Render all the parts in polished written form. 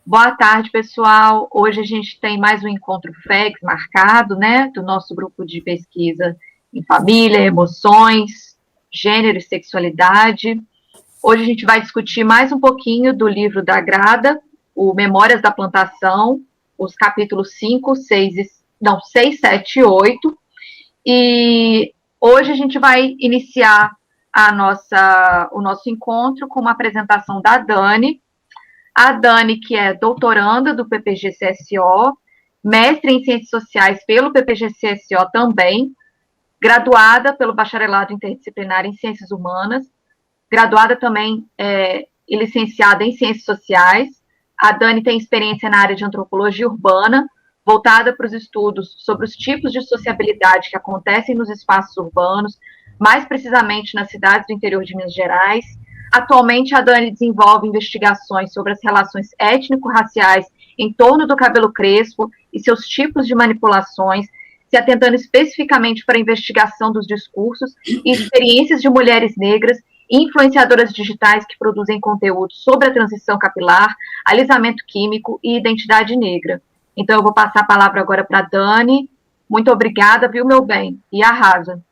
Boa tarde, pessoal. Hoje a gente tem mais um encontro FEX marcado, né, do nosso grupo de pesquisa em família, emoções, gênero e sexualidade. Hoje a gente vai discutir mais um pouquinho do livro da Grada, o Memórias da Plantação, os capítulos 5, 6, 6, 7 e 8. E hoje a gente vai iniciar o nosso encontro com uma apresentação da Dani. A Dani, que é doutoranda do PPG-CSO, mestre em Ciências Sociais pelo PPG-CSO também, graduada pelo Bacharelado Interdisciplinar em Ciências Humanas, graduada também e licenciada em Ciências Sociais. A Dani tem experiência na área de antropologia urbana, voltada para os estudos sobre os tipos de sociabilidade que acontecem nos espaços urbanos, mais precisamente nas cidades do interior de Minas Gerais. Atualmente, a Dani desenvolve investigações sobre as relações étnico-raciais em torno do cabelo crespo e seus tipos de manipulações, se atentando especificamente para a investigação dos discursos e experiências de mulheres negras influenciadoras digitais que produzem conteúdo sobre a transição capilar, alisamento químico e identidade negra. Então, eu vou passar a palavra agora para a Dani. Muito obrigada, viu, meu bem? E arrasa.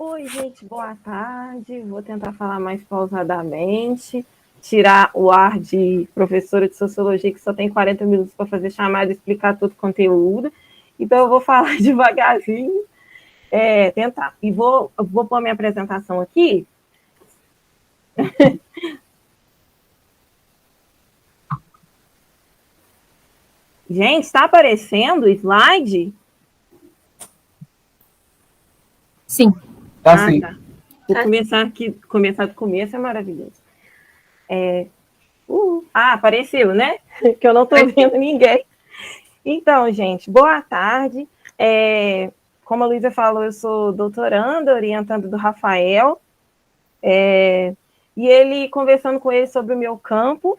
Oi, gente, boa tarde. Vou tentar falar mais pausadamente, tirar o ar de professora de sociologia que só tem 40 minutos para fazer chamada e explicar todo o conteúdo. Então, eu vou falar devagarzinho, tentar. E vou pôr minha apresentação aqui. Gente, está aparecendo o slide? Sim. Sim. Tá. Vou começar aqui, começar do começo, é maravilhoso. Apareceu, né? Que eu não estou vendo ninguém. Então, gente, boa tarde. Como a Luísa falou, eu sou doutoranda, orientando do Rafael. E ele, conversando com ele sobre o meu campo,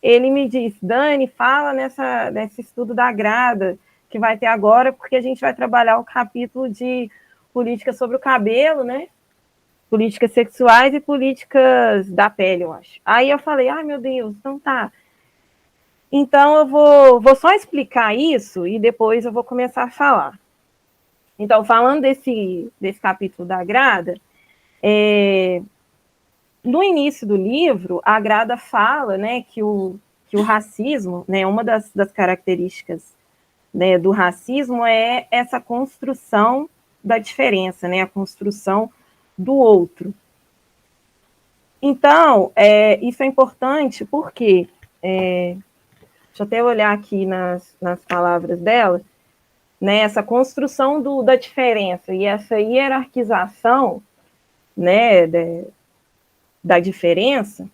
ele me disse, Dani, fala nesse estudo da Grada, que vai ter agora, porque a gente vai trabalhar o capítulo de política sobre o cabelo, né? Políticas sexuais e políticas da pele, eu acho. Aí eu falei, meu Deus, então tá. Então eu vou só explicar isso e depois eu vou começar a falar. Então, falando desse capítulo da Grada, no início do livro, a Grada fala, né, que o racismo, né, uma das características, né, do racismo é essa construção da diferença, né, a construção do outro. Então, isso é importante porque, deixa eu até olhar aqui nas palavras dela, né, essa construção da diferença e essa hierarquização, né, da diferença,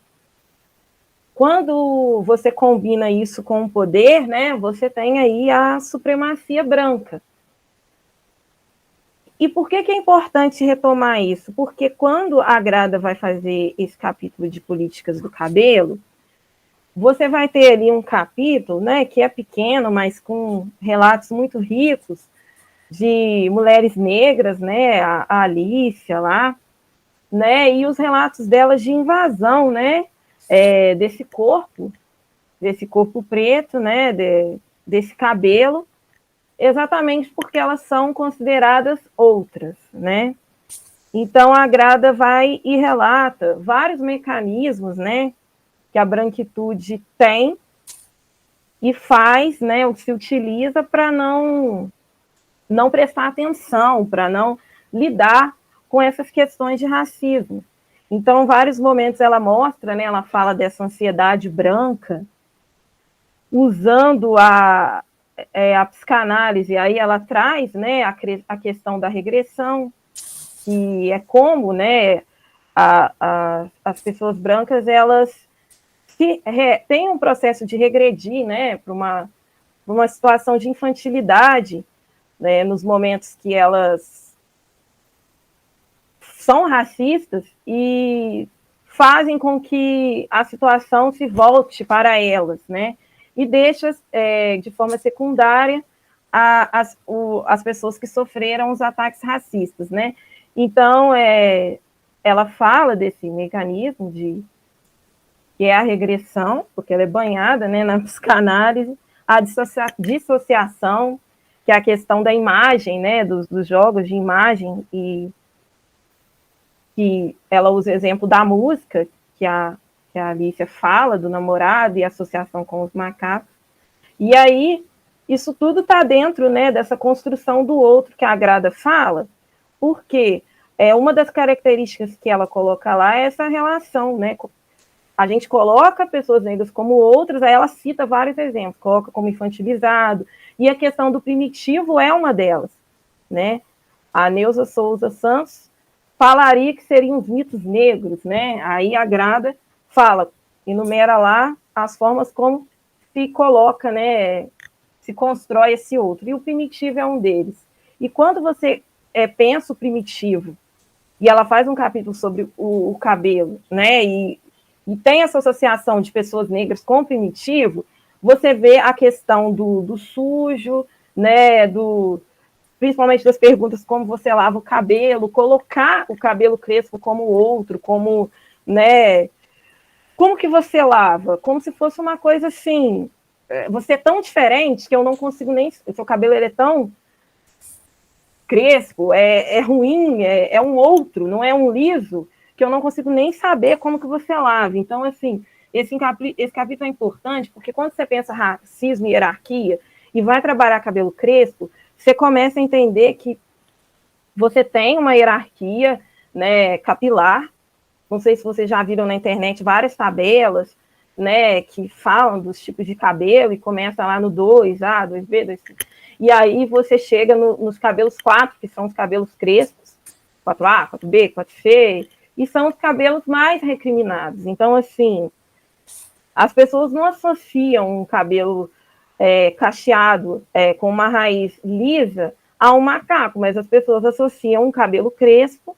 quando você combina isso com o poder, né, você tem aí a supremacia branca. E por que é importante retomar isso? Porque quando a Grada vai fazer esse capítulo de políticas do cabelo, você vai ter ali um capítulo, né, que é pequeno, mas com relatos muito ricos de mulheres negras, né, a Alicia lá, né, e os relatos delas de invasão, né, desse corpo preto, né, desse cabelo, exatamente porque elas são consideradas outras, né? Então, a Grada vai e relata vários mecanismos, né, que a branquitude tem e faz, né, o que se utiliza para não prestar atenção, para não lidar com essas questões de racismo. Então, em vários momentos ela mostra, né, ela fala dessa ansiedade branca, usando a psicanálise, aí ela traz, né, a questão da regressão, que é como, né, as pessoas brancas, elas têm um processo de regredir, né, para uma situação de infantilidade, né, nos momentos que elas são racistas e fazem com que a situação se volte para elas, né, e deixa de forma secundária as pessoas que sofreram os ataques racistas, né. Então, ela fala desse mecanismo que é a regressão, porque ela é banhada, né, na psicanálise, a dissociação, que é a questão da imagem, né, dos jogos de imagem, e que ela usa o exemplo da música, que a Alicia fala, do namorado e a associação com os macacos. E aí, isso tudo está dentro, né, dessa construção do outro que a Grada fala, porque uma das características que ela coloca lá é essa relação, né? A gente coloca pessoas negras como outras, aí ela cita vários exemplos, coloca como infantilizado, e a questão do primitivo é uma delas, né? A Neuza Souza Santos falaria que seriam os mitos negros, né? Aí a Grada fala, enumera lá as formas como se coloca, né? Se constrói esse outro. E o primitivo é um deles. E quando você pensa o primitivo, e ela faz um capítulo sobre o cabelo, né? E tem essa associação de pessoas negras com o primitivo, você vê a questão do sujo, né? Principalmente das perguntas como você lava o cabelo, colocar o cabelo crespo como outro, como, né? Como que você lava? Como se fosse uma coisa assim, você é tão diferente que eu não consigo nem, o seu cabelo ele é tão crespo, é ruim, é um outro, não é um liso, que eu não consigo nem saber como que você lava. Então, assim, esse capítulo é importante, porque quando você pensa racismo e hierarquia, e vai trabalhar cabelo crespo, você começa a entender que você tem uma hierarquia, né, capilar. Não sei se vocês já viram na internet várias tabelas, né, que falam dos tipos de cabelo, e começa lá no 2A, 2B, 2C. E aí você chega nos cabelos 4, que são os cabelos crespos, 4A, 4B, 4C, e são os cabelos mais recriminados. Então, assim, as pessoas não associam um cabelo cacheado com uma raiz lisa a um macaco, mas as pessoas associam um cabelo crespo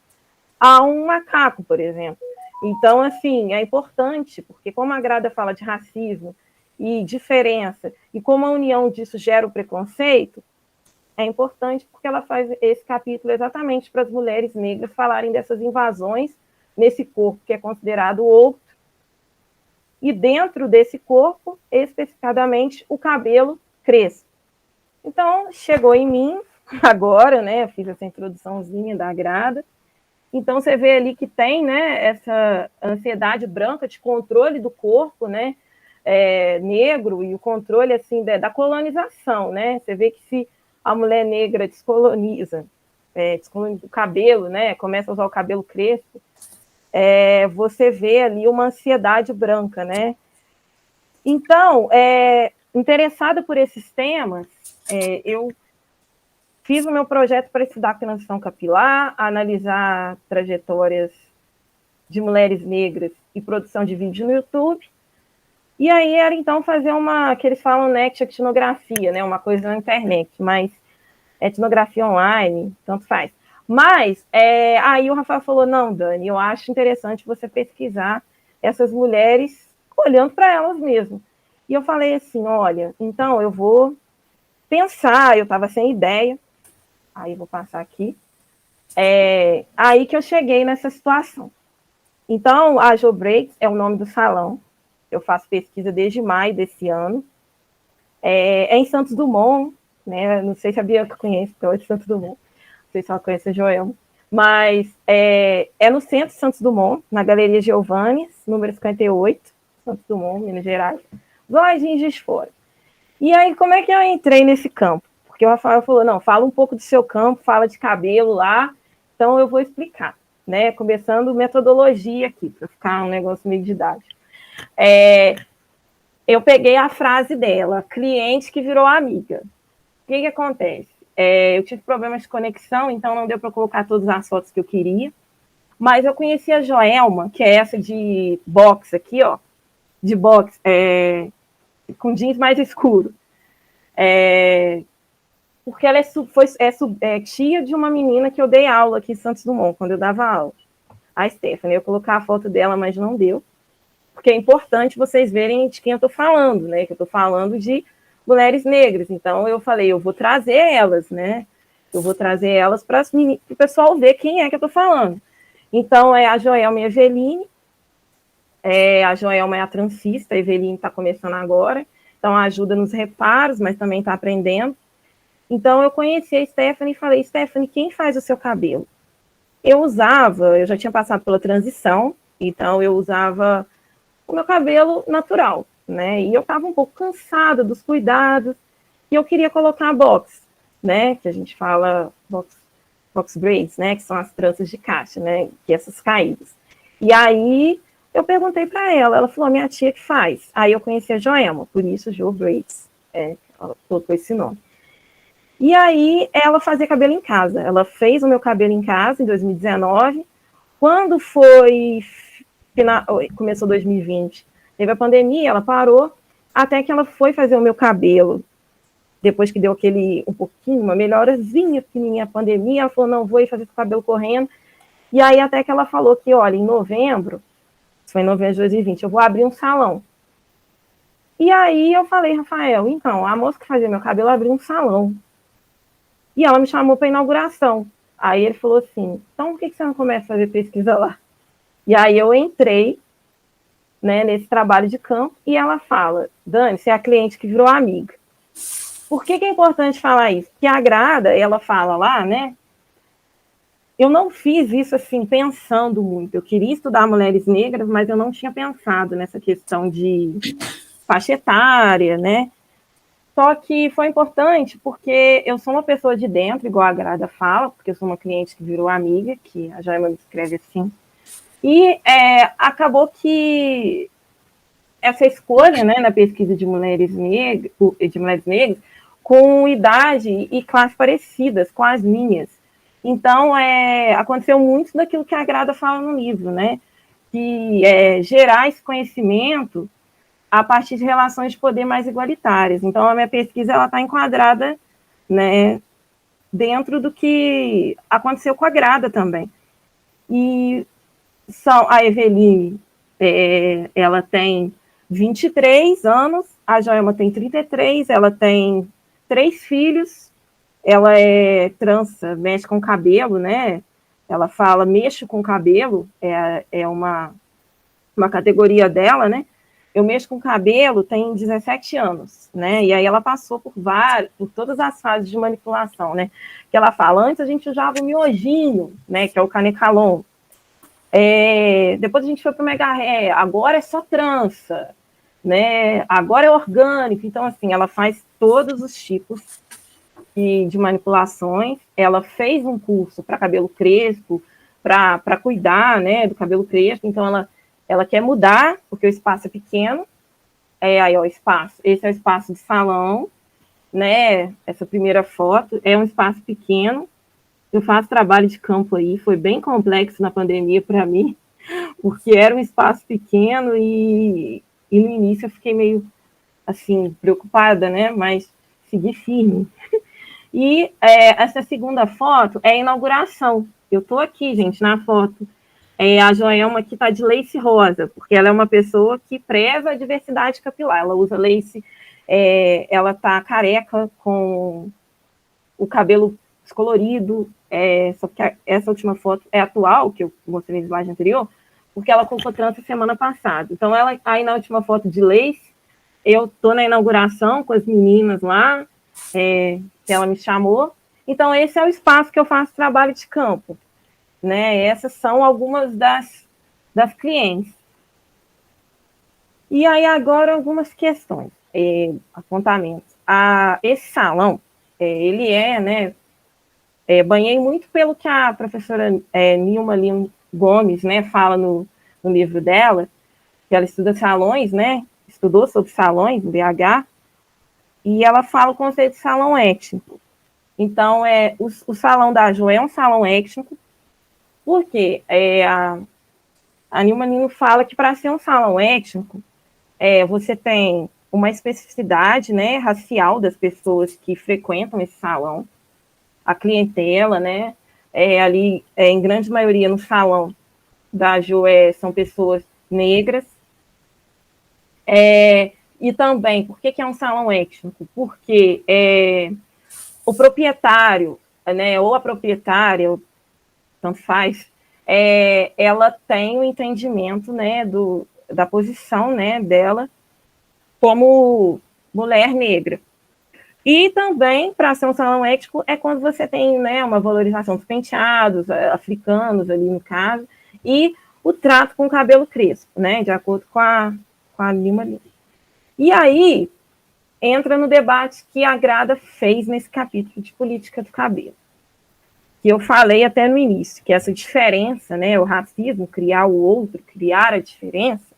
a um macaco, por exemplo. Então, assim, é importante, porque como a Grada fala de racismo e diferença, e como a união disso gera o preconceito, é importante porque ela faz esse capítulo exatamente para as mulheres negras falarem dessas invasões nesse corpo que é considerado outro, e dentro desse corpo, especificadamente, o cabelo cresce. Então, chegou em mim agora, né, eu fiz essa introduçãozinha da Grada. Então, você vê ali que tem, né, essa ansiedade branca de controle do corpo, né, negro, e o controle, assim, da colonização, né? Você vê que se a mulher negra descoloniza o cabelo, né, começa a usar o cabelo crespo, você vê ali uma ansiedade branca, né? Então, interessada por esses temas, eu fiz o meu projeto para estudar transição capilar, analisar trajetórias de mulheres negras e produção de vídeo no YouTube. E aí era, então, fazer que eles falam etnografia, né? Uma coisa na internet, mas etnografia online, tanto faz. Mas aí o Rafael falou, não, Dani, eu acho interessante você pesquisar essas mulheres olhando para elas mesmas. E eu falei assim, olha, então eu vou pensar, eu estava sem ideia, aí vou passar aqui, aí que eu cheguei nessa situação. Então, a Jo Breaks é o nome do salão, eu faço pesquisa desde maio desse ano, em Santos Dumont, né? Não sei se a Bianca conhece, então é de Santos Dumont, não sei se ela conhece a Joelma, mas é no centro de Santos Dumont, na Galeria Giovanni, número 58, Santos Dumont, Minas Gerais, lá em Juiz de Fora. E aí, como é que eu entrei nesse campo? Porque o Rafael falou, não, fala um pouco do seu campo, fala de cabelo lá, então eu vou explicar, né? Começando metodologia aqui, para ficar um negócio meio didático. Eu peguei a frase dela, cliente que virou amiga. O que acontece? Eu tive problemas de conexão, então não deu para colocar todas as fotos que eu queria, mas eu conheci a Joelma, que é essa de box aqui, ó, de box, com jeans mais escuro. Porque ela é tia de uma menina que eu dei aula aqui em Santos Dumont, quando eu dava aula. A Stephanie, eu colocar a foto dela, mas não deu. Porque é importante vocês verem de quem eu estou falando, né? Que eu estou falando de mulheres negras. Então, eu falei, eu vou trazer elas, né? Eu vou trazer elas para o pessoal ver quem é que eu estou falando. Então, é a Joelma Eveline, A Joelma é a transista, a Eveline está começando agora, então ajuda nos reparos, mas também está aprendendo. Então eu conheci a Stephanie e falei, Stephanie, quem faz o seu cabelo? Eu já tinha passado pela transição, então eu usava o meu cabelo natural, né? E eu estava um pouco cansada dos cuidados, e eu queria colocar box, né? Que a gente fala box braids, né? Que são as tranças de caixa, né? Que essas caídas. E aí eu perguntei para ela falou, minha tia que faz. Aí eu conheci a Joelma, por isso Jo Braids, ela colocou esse nome. E aí ela fazia cabelo em casa, ela fez o meu cabelo em casa em 2019, quando começou 2020, teve a pandemia, ela parou, até que ela foi fazer o meu cabelo, depois que deu uma melhorazinha pequenininha a pandemia, ela falou, não, vou ir fazer o cabelo correndo, e aí até que ela falou que, olha, em novembro, isso foi em novembro de 2020, eu vou abrir um salão. E aí eu falei, Rafael, então, a moça que fazia meu cabelo abriu um salão. E ela me chamou para inauguração. Aí ele falou assim, então por que você não começa a fazer pesquisa lá? E aí eu entrei, né, nesse trabalho de campo, e ela fala, Dani, você é a cliente que virou amiga. Por que é importante falar isso? Porque a Grada, ela fala lá, né, eu não fiz isso assim pensando muito. Eu queria estudar mulheres negras, mas eu não tinha pensado nessa questão de faixa etária, né? Só que foi importante porque eu sou uma pessoa de dentro, igual a Grada fala, porque eu sou uma cliente que virou amiga, que a Joelma me escreve assim. E acabou que essa escolha, né, na pesquisa de mulheres negras, com idade e classe parecidas com as minhas. Então, aconteceu muito daquilo que a Grada fala no livro, né? Que gerar esse conhecimento a partir de relações de poder mais igualitárias. Então, a minha pesquisa está enquadrada, né, dentro do que aconteceu com a Grada também. E a Eveline, ela tem 23 anos, a Joelma tem 33, ela tem 3 filhos, ela é trança, mexe com cabelo, né? Ela fala, mexo com cabelo, é uma categoria dela, né? Eu mexo com cabelo tem 17 anos, né? E aí ela passou por todas as fases de manipulação, né? Que ela fala, antes a gente usava o miojinho, né? Que é o canecalon. Depois a gente foi para o mega ré, agora é só trança, né? Agora é orgânico. Então, assim, ela faz todos os tipos de manipulações. Ela fez um curso para cabelo crespo, para cuidar, né, do cabelo crespo. Então, ela quer mudar, porque o espaço é pequeno. Aí, ó, espaço. Esse é o espaço de salão, né? Essa primeira foto é um espaço pequeno. Eu faço trabalho de campo aí, foi bem complexo na pandemia para mim, porque era um espaço pequeno e no início eu fiquei meio, assim, preocupada, né? Mas segui firme. E essa segunda foto é a inauguração. Eu estou aqui, gente, na foto. A Joelma aqui está de lace rosa, porque ela é uma pessoa que preza a diversidade capilar. Ela usa lace, ela está careca com o cabelo descolorido, só que essa última foto é atual, que eu mostrei na slide anterior, porque ela colocou trança semana passada. Então, ela aí na última foto de lace, eu estou na inauguração com as meninas lá, que ela me chamou. Então, esse é o espaço que eu faço trabalho de campo, né? Essas são algumas das clientes. E aí, agora, algumas questões, apontamentos. Esse salão, ele né? Banhei muito pelo que a professora Nilma Lima Gomes, né, fala no livro dela, que ela estuda salões, né? Estudou sobre salões no BH, e ela fala o conceito de salão étnico. Então, o salão da Jo é um salão étnico, porque a Nilma Lima fala que para ser um salão étnico, você tem uma especificidade, né, racial das pessoas que frequentam esse salão, a clientela, né? Ali, em grande maioria, no salão da Jo são pessoas negras. E também, por que é um salão étnico? Porque o proprietário, né, ou a proprietária, tanto faz, ela tem o entendimento, né, da posição, né, dela como mulher negra. E também, para ser um salão ético, é quando você tem, né, uma valorização dos penteados, africanos ali no caso, e o trato com o cabelo crespo, né, de acordo com a Lima ali. E aí, entra no debate que a Grada fez nesse capítulo de política do cabelo. Que eu falei até no início, que essa diferença, né, o racismo, criar o outro, criar a diferença,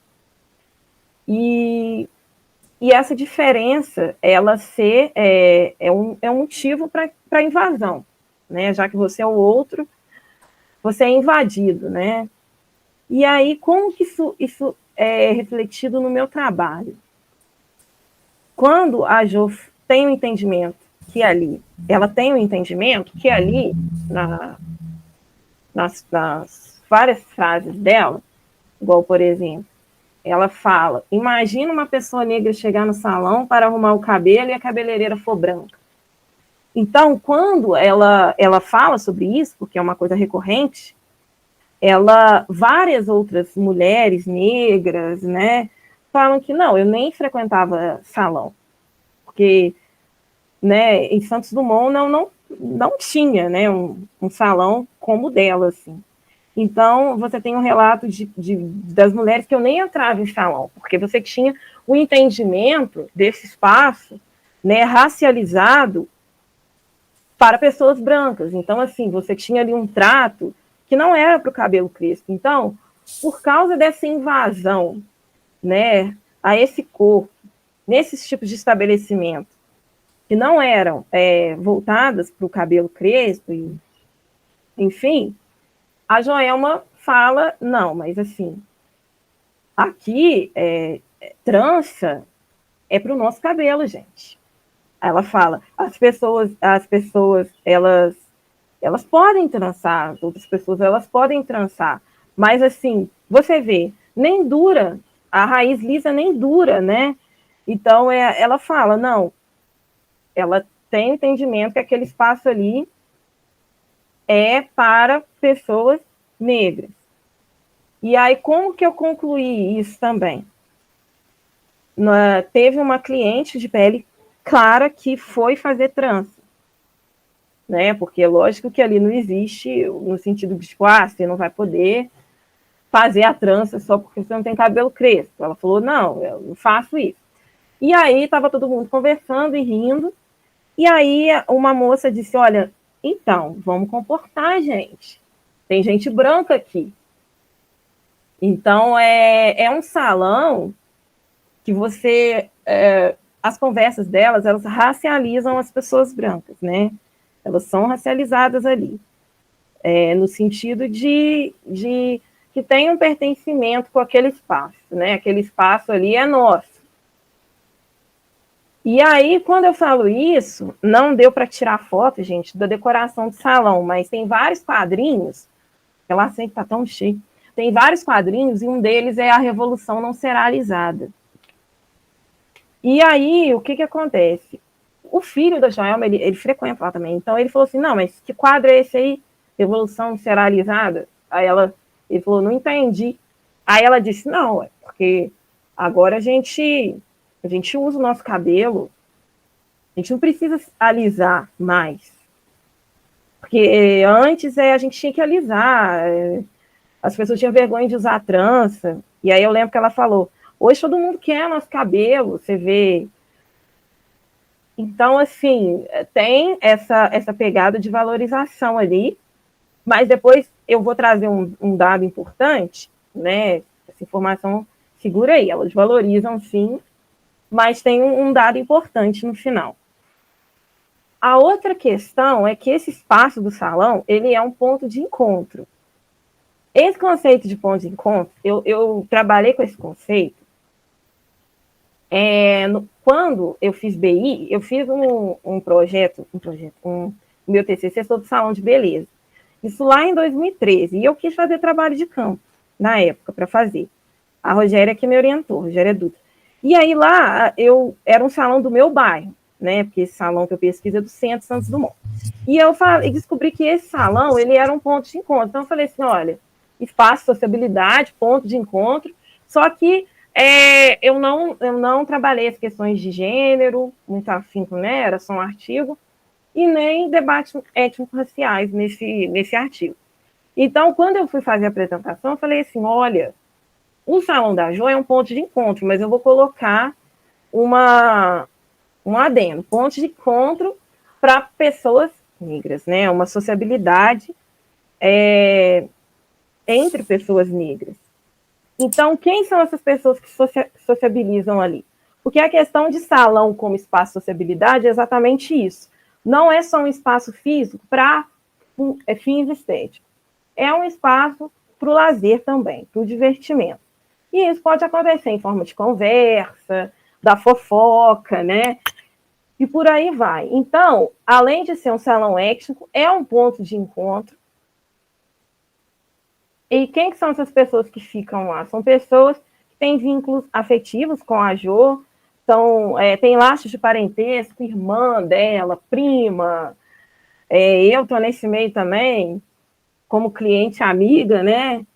e essa diferença, ela é um motivo para a invasão, né? Já que você é o outro, você é invadido, né? E aí, como que isso é refletido no meu trabalho? Quando a Jo tem um entendimento que ali, ela tem um entendimento que ali, nas várias frases dela, igual, por exemplo, ela fala, imagina uma pessoa negra chegar no salão para arrumar o cabelo e a cabeleireira for branca. Então, quando ela fala sobre isso, porque é uma coisa recorrente, várias outras mulheres negras, né, falam que não, eu nem frequentava salão, porque, né, em Santos Dumont não tinha, né, um salão como o dela, assim. Então, você tem um relato das mulheres que eu nem entrava em salão, porque você tinha o entendimento desse espaço, né, racializado para pessoas brancas. Então, assim, você tinha ali um trato que não era para o cabelo crespo. Então, por causa dessa invasão, né, a esse corpo, nesses tipos de estabelecimento, que não eram voltadas para o cabelo crespo, enfim, a Joelma fala, não, mas assim, aqui, trança é para o nosso cabelo, gente. Ela fala, as pessoas elas podem trançar, as outras pessoas, elas podem trançar, mas assim, você vê, nem dura, a raiz lisa nem dura, né? Então, ela fala, não, ela tem entendimento que aquele espaço ali é para pessoas negras. E aí, como que eu concluí isso também? Teve uma cliente de pele clara que foi fazer trança, né? Porque é lógico que ali não existe no sentido de, tipo, você não vai poder fazer a trança só porque você não tem cabelo crespo. Ela falou, não, eu não faço isso. E aí, estava todo mundo conversando e rindo, e aí uma moça disse, olha, então, vamos comportar, gente. Tem gente branca aqui. Então, é um salão que você... as conversas delas, elas racializam as pessoas brancas, né? Elas são racializadas ali. No sentido de que tem um pertencimento com aquele espaço, né? Aquele espaço ali é nosso. E aí, quando eu falo isso, não deu para tirar foto, gente, da decoração do salão, mas tem vários quadrinhos, ela sempre está tão cheio, tem vários quadrinhos e um deles é A Revolução Não Será Alisada. E aí, o que acontece? O filho da Joelma, ele frequenta lá também, então ele falou assim, não, mas que quadro é esse aí? Revolução Não Será Alisada? Aí ele falou, não entendi. Aí ela disse, não, é porque agora a gente usa o nosso cabelo, a gente não precisa alisar mais. Porque antes a gente tinha que alisar, as pessoas tinham vergonha de usar trança, e aí eu lembro que ela falou, hoje todo mundo quer nosso cabelo, você vê. Então, assim, tem essa pegada de valorização ali, mas depois eu vou trazer um dado importante, né? Essa informação, segura aí, elas valorizam sim, mas tem um dado importante no final. A outra questão é que esse espaço do salão, ele é um ponto de encontro. Esse conceito de ponto de encontro, eu trabalhei com esse conceito. Quando eu fiz BI, eu fiz um projeto, meu TCC sobre salão de beleza. Isso lá em 2013. E eu quis fazer trabalho de campo, na época, para fazer. A Rogéria que me orientou, Rogéria Dutra. E aí lá, era um salão do meu bairro, né? Porque esse salão que eu pesquiso é do centro de Santos Dumont. E eu descobri que esse salão, ele era um ponto de encontro. Então eu falei assim, olha, espaço, sociabilidade, ponto de encontro, Só que eu não trabalhei as questões de gênero, muito afinco, né? Era só um artigo, e nem debates étnico-raciais nesse artigo. Então, quando eu fui fazer a apresentação, eu falei assim, olha, o Salão da Jo é um ponto de encontro, mas eu vou colocar um adendo, ponto de encontro para pessoas negras, né? Uma sociabilidade entre pessoas negras. Então, quem são essas pessoas que sociabilizam ali? Porque a questão de salão como espaço de sociabilidade é exatamente isso. Não é só um espaço físico para fins estéticos. É um espaço para o lazer também, para o divertimento. E isso pode acontecer em forma de conversa, da fofoca, né? E por aí vai. Então, além de ser um salão étnico, é um ponto de encontro. E quem que são essas pessoas que ficam lá? São pessoas que têm vínculos afetivos com a Jo, tem laços de parentesco, irmã dela, prima. Eu estou nesse meio também, como cliente amiga, né?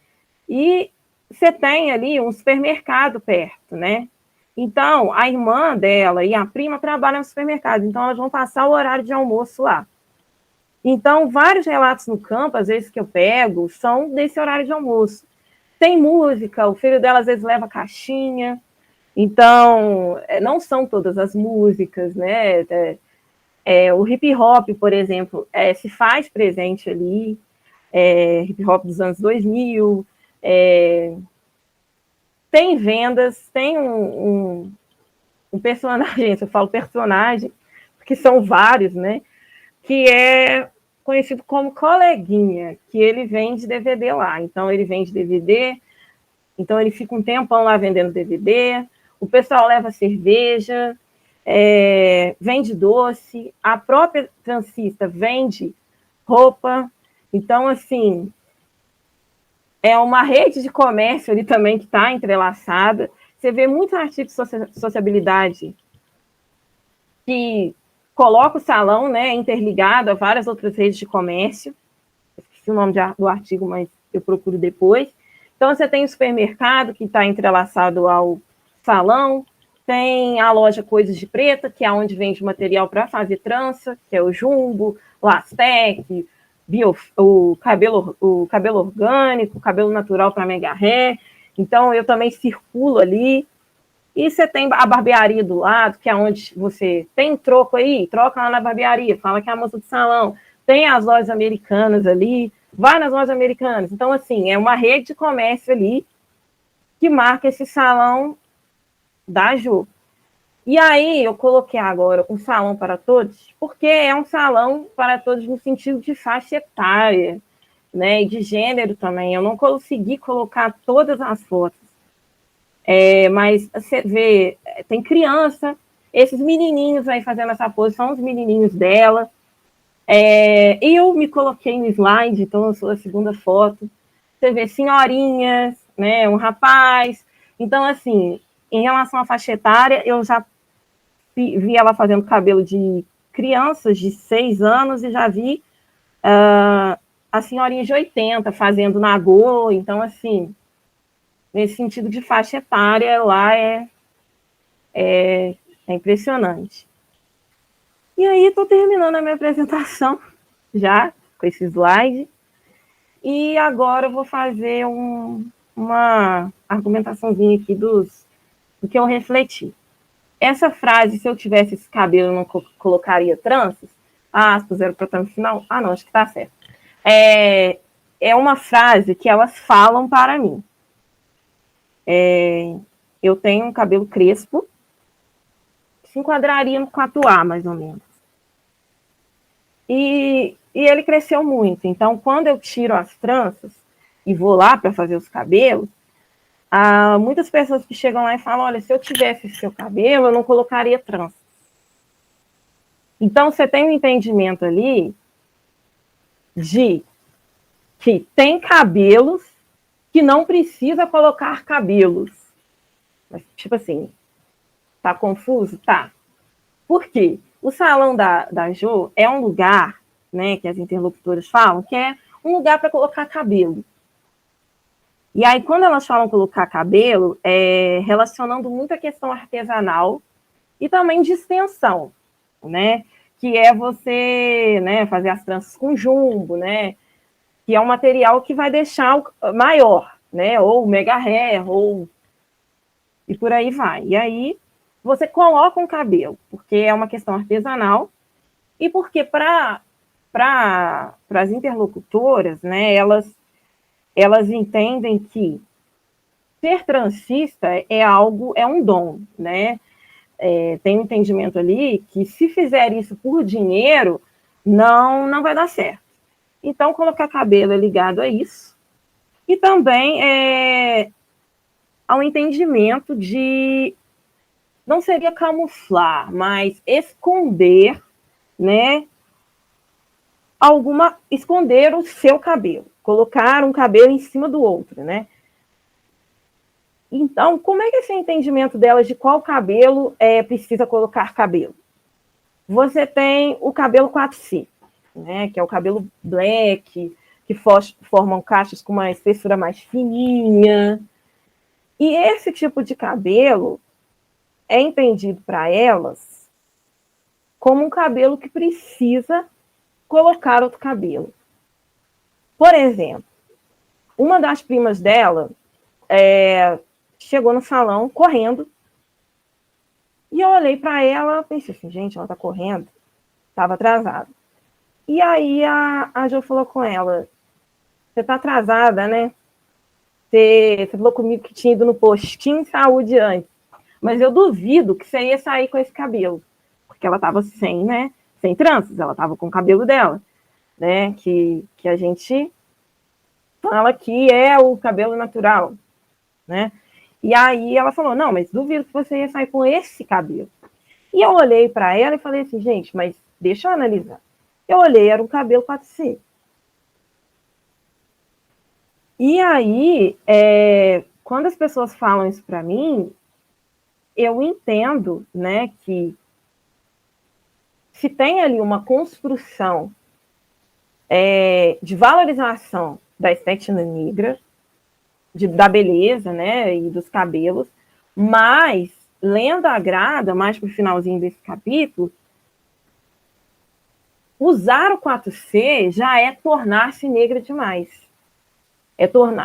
E você tem ali um supermercado perto, né? Então, a irmã dela e a prima trabalham no supermercado, então elas vão passar o horário de almoço lá. Então, vários relatos no campo, às vezes que eu pego, são desse horário de almoço. Tem música, o filho dela às vezes leva caixinha, então, não são todas as músicas, né? O hip hop, por exemplo, se faz presente ali, hip hop dos anos 2000, tem vendas, tem um personagem, eu falo personagem, porque são vários, né? Que é conhecido como coleguinha, que ele vende DVD lá. Então, ele vende DVD, então ele fica um tempão lá vendendo DVD, o pessoal leva cerveja, vende doce, a própria transista vende roupa. Então, assim, é uma rede de comércio ali também que está entrelaçada. Você vê muitos artigos de sociabilidade que coloca o salão, né, interligado a várias outras redes de comércio. Esqueci o nome do artigo, mas eu procuro depois. Então, você tem o supermercado, que está entrelaçado ao salão, tem a loja Coisas de Preta, que é onde vende material para fazer trança, que é o Jumbo, Lastec, o cabelo orgânico, o cabelo natural para mega hair. Então, eu também circulo ali. E você tem a barbearia do lado, que é onde você tem troco aí, troca lá na barbearia, fala que é a moça do salão. Tem as lojas americanas ali, vai nas lojas americanas. Então, assim, é uma rede de comércio ali que marca esse salão da Jo. E aí, eu coloquei agora um salão para todos, porque é um salão para todos no sentido de faixa etária, né, e de gênero também. Eu não consegui colocar todas as fotos. Mas você vê, tem criança, esses menininhos aí fazendo essa pose são os menininhos dela. Eu me coloquei no slide, então eu sou a segunda foto. Você vê senhorinhas, né, um rapaz. Então, assim, em relação à faixa etária, eu já vi ela fazendo cabelo de crianças de 6 anos e já vi a senhorinha de 80 fazendo nagô. Então, assim, nesse sentido de faixa etária, lá é impressionante. E aí, estou terminando a minha apresentação já, com esse slide. E agora eu vou fazer uma argumentaçãozinha aqui do que eu refleti. Essa frase, se eu tivesse esse cabelo, eu não colocaria tranças? Aspas, era para estar no final? Ah, não, acho que está certo. É uma frase que elas falam para mim. Eu tenho um cabelo crespo, se enquadraria no 4A, mais ou menos. E ele cresceu muito. Então, quando eu tiro as tranças e vou lá para fazer os cabelos, muitas pessoas que chegam lá e falam, olha, se eu tivesse seu cabelo, eu não colocaria trança. Então, você tem um entendimento ali de que tem cabelos que não precisa colocar cabelos. Mas, tipo assim, tá confuso? Tá. Por quê? O salão da Jo é um lugar, né, que as interlocutoras falam, que é um lugar para colocar cabelo. E aí, quando elas falam colocar cabelo, relacionando muito a questão artesanal e também de extensão, né? Que é você, né, fazer as tranças com jumbo, né? Que é um material que vai deixar maior, né? Ou mega hair, ou e por aí vai. E aí você coloca um cabelo, porque é uma questão artesanal e porque para as interlocutoras, né, elas entendem que ser transista é um dom, né? Tem um entendimento ali que se fizer isso por dinheiro, não vai dar certo. Então, colocar cabelo é ligado a isso. E também ao entendimento de, não seria camuflar, mas esconder, né? Esconder o seu cabelo. Colocar um cabelo em cima do outro, né? Então, como é que é esse entendimento delas de qual cabelo precisa colocar cabelo? Você tem o cabelo 4C, né, que é o cabelo black, que formam cachos com uma espessura mais fininha. E esse tipo de cabelo é entendido para elas como um cabelo que precisa colocar outro cabelo. Por exemplo, uma das primas dela chegou no salão correndo e eu olhei para ela, pensei assim, gente, ela tá correndo, estava atrasada. E aí a Jo falou com ela, você tá atrasada, né? Você falou comigo que tinha ido no postinho de saúde antes, mas eu duvido que você ia sair com esse cabelo, porque ela tava sem, né? Sem tranças, ela tava com o cabelo dela, né? Que a gente fala que é o cabelo natural, né? E aí ela falou, não, mas duvido que você ia sair com esse cabelo. E eu olhei para ela e falei assim, gente, mas deixa eu analisar. Eu olhei, era um cabelo 4C. E aí, quando as pessoas falam isso para mim, eu entendo, né, que se tem ali uma construção de valorização da estética negra, da beleza, né, e dos cabelos, mas, lendo a grada, mais para o finalzinho desse capítulo, usar o 4C já é tornar-se negra demais.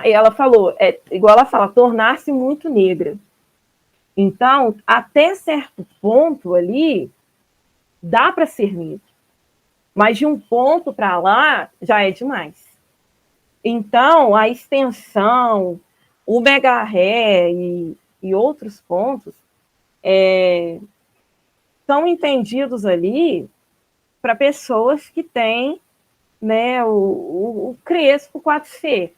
Ela falou, igual ela fala, tornar-se muito negra. Então, até certo ponto ali, dá para ser negra. Mas de um ponto para lá, já é demais. Então, a extensão, o mega hair e outros pontos são entendidos ali para pessoas que têm, né, o crespo 4C.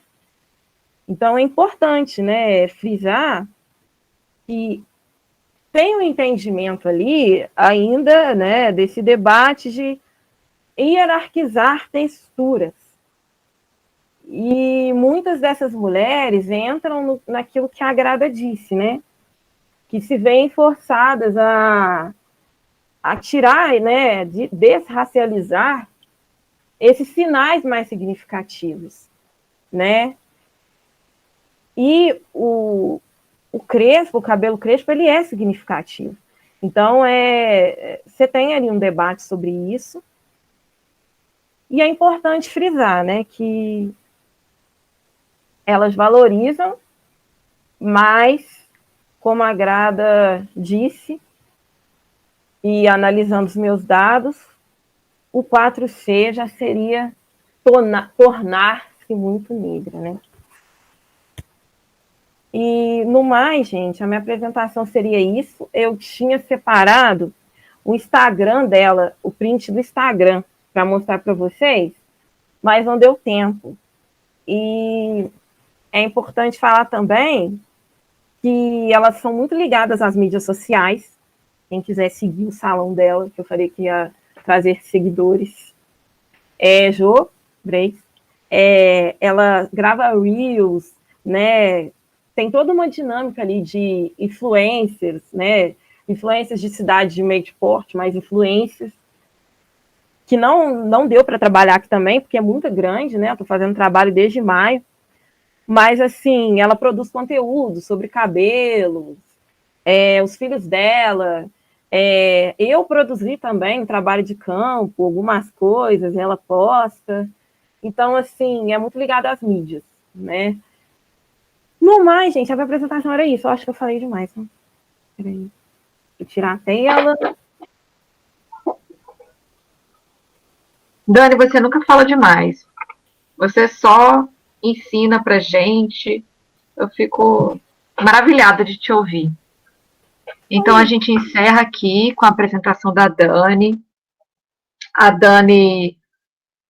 Então, é importante, né, frisar que tem um entendimento ali ainda, né, desse debate de hierarquizar texturas. E muitas dessas mulheres entram naquilo que a Grada disse, né, que se veem forçadas a tirar, né, de desracializar esses sinais mais significativos, né? E o crespo, o cabelo crespo, ele é significativo. Então, você tem ali um debate sobre isso. E é importante frisar, né, que elas valorizam, mas, como a Grada disse, e analisando os meus dados, o 4C já seria tornar-se muito negra, né? E, no mais, gente, a minha apresentação seria isso. Eu tinha separado o Instagram dela, o print do Instagram, para mostrar para vocês, mas não deu tempo. E é importante falar também que elas são muito ligadas às mídias sociais. Quem quiser seguir o salão dela, que eu falei que ia trazer seguidores, Jo Breis. Ela grava reels, né? Tem toda uma dinâmica ali de influencers, né? Influencers de cidade de médio porte, mas influencers que não deu para trabalhar aqui também, porque é muito grande, né? Estou fazendo trabalho desde maio, Mas, assim, ela produz conteúdo sobre cabelo, os filhos dela. Eu produzi também trabalho de campo, algumas coisas, ela posta. Então, assim, é muito ligado às mídias, né? No mais, gente, a minha apresentação era isso. Eu acho que eu falei demais. Né? Peraí. Vou tirar a tela. Dani, você nunca fala demais. Você só ensina pra gente. Eu fico maravilhada de te ouvir. Então, a gente encerra aqui com a apresentação da Dani. A Dani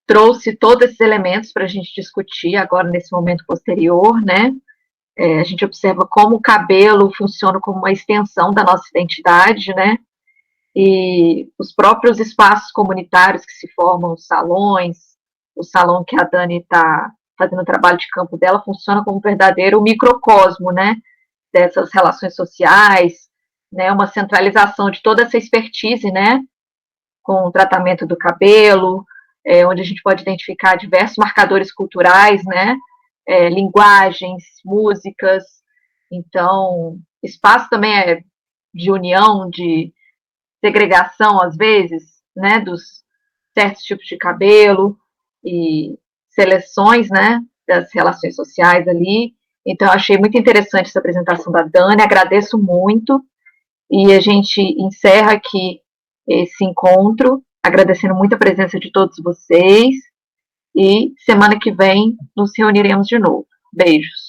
trouxe todos esses elementos para a gente discutir agora nesse momento posterior, né? A gente observa como o cabelo funciona como uma extensão da nossa identidade, né? E os próprios espaços comunitários que se formam, os salões, o salão que a Dani está fazendo o trabalho de campo dela, funciona como um verdadeiro microcosmo, né? Dessas relações sociais, né? Uma centralização de toda essa expertise, né? Com o tratamento do cabelo, onde a gente pode identificar diversos marcadores culturais, né? Linguagens, músicas. Então, espaço também é de união, de segregação, às vezes, né? Dos certos tipos de cabelo e seleções, né? Das relações sociais ali. Então, eu achei muito interessante essa apresentação da Dani, agradeço muito. E a gente encerra aqui esse encontro, agradecendo muito a presença de todos vocês. E semana que vem nos reuniremos de novo. Beijos.